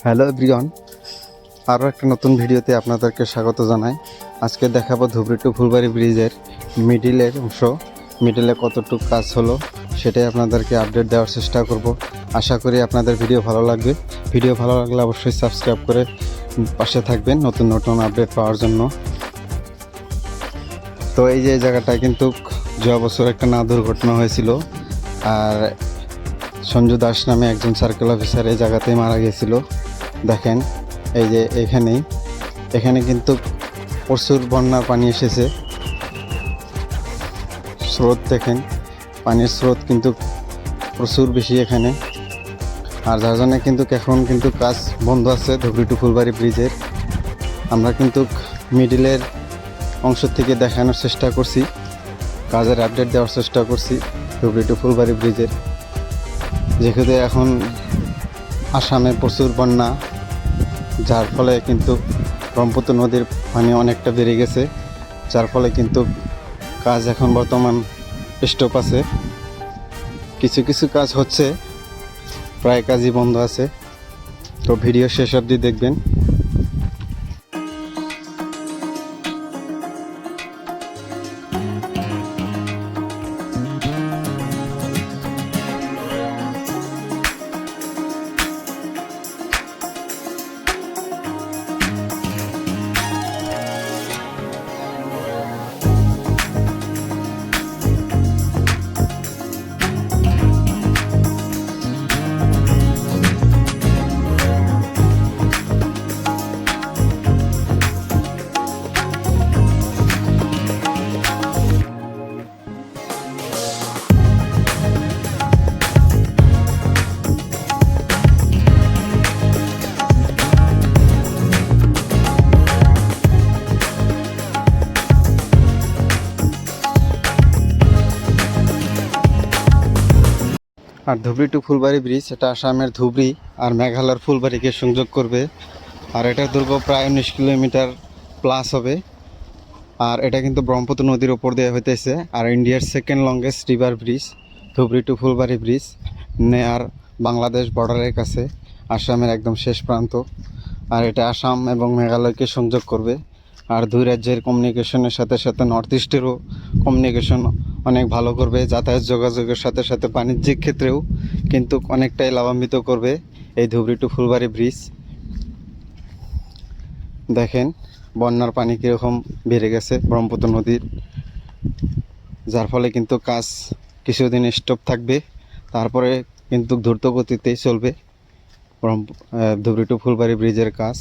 Hello everyone, আরও একটা নতুন ভিডিওতে আপনাদেরকে স্বাগত জানাই। আজকে দেখাবো ধুবড়ী টু ফুলবাড়ি ব্রিজের মিডিলের অংশ। মিডিলে কতটুকু কাজ হলো সেটাই আপনাদেরকে আপডেট দেওয়ার চেষ্টা করব। আশা করি আপনাদের ভিডিও ভালো লাগবে। ভিডিও ভালো লাগলে অবশ্যই সাবস্ক্রাইব করে পাশে থাকবেন নতুন নতুন আপডেট পাওয়ার জন্য। তো এই যে জায়গাটায় কিন্তু যাওয়া বছর একটা দুর্ঘটনা হয়েছিল, আর সঞ্জু দাস নামে একজন সার্কেল অফিসার এই জায়গাতেই মারা গিয়েছিল। দেখেন এই যে এখানে কিন্তু প্রচুর বন্যার পানি এসেছে। স্রোত দেখেন, পানির স্রোত কিন্তু প্রচুর বেশি এখানে। আর যার জন্য কিন্তু এখন কিন্তু কাজ বন্ধ আছে ধুবড়ী টু ফুলবাড়ি ব্রিজের। আমরা কিন্তু মিডিলের অংশ থেকে দেখানোর চেষ্টা করছি, কাজের আপডেট দেওয়ার চেষ্টা করছি ধুবড়ী টু ফুলবাড়ি ব্রিজের। যেহেতু এখন আসামে প্রচুর বন্যা, যার ফলে কিন্তু ব্রহ্মপুত্র নদীর পানি অনেকটা বেড়ে গেছে, যার ফলে কিন্তু কাজ এখন বর্তমান স্টপ আছে। কিছু কিছু কাজ হচ্ছে, প্রায় কাজই বন্ধ আছে। তো ভিডিও শেষ অবধি দেখবেন। আর ধুবড়ী টু ফুলবাড়ি ব্রিজ, এটা আসামের ধুবড়ী আর মেঘালয়ের ফুলবাড়িকে সংযোগ করবে। আর এটার দৈর্ঘ্য প্রায় 19 কিলোমিটার প্লাস হবে। আর এটা কিন্তু ব্রহ্মপুত্র নদীর ওপর দিয়ে হইতেছে। আর ইন্ডিয়ার second longest river bridge Dhubri to Phulbari bridge, near Bangladesh বর্ডারের কাছে, আসামের একদম শেষ প্রান্ত। আর এটা আসাম এবং মেঘালয়কে সংযোগ করবে। আর দুই রাজ্যের কমিউনিকেশনের সাথে সাথে নর্থ ইস্টেরও কমিউনিকেশন অনেক ভালো করবে। যাতায়াত যোগাযোগের সাথে সাথে বাণিজ্যিক ক্ষেত্রেও কিন্তু অনেকটাই লাভান্বিত করবে এই ধুবড়ী টু ফুলবাড়ি ব্রিজ। দেখেন বন্যার পানি কীরকম বেড়ে গেছে ব্রহ্মপুত্র নদীর, যার ফলে কিন্তু কাজ কিছুদিন স্টপ থাকবে, তারপরে কিন্তু দ্রুত গতিতেই চলবে ধুবড়ী টু ফুলবাড়ি ব্রিজের কাজ।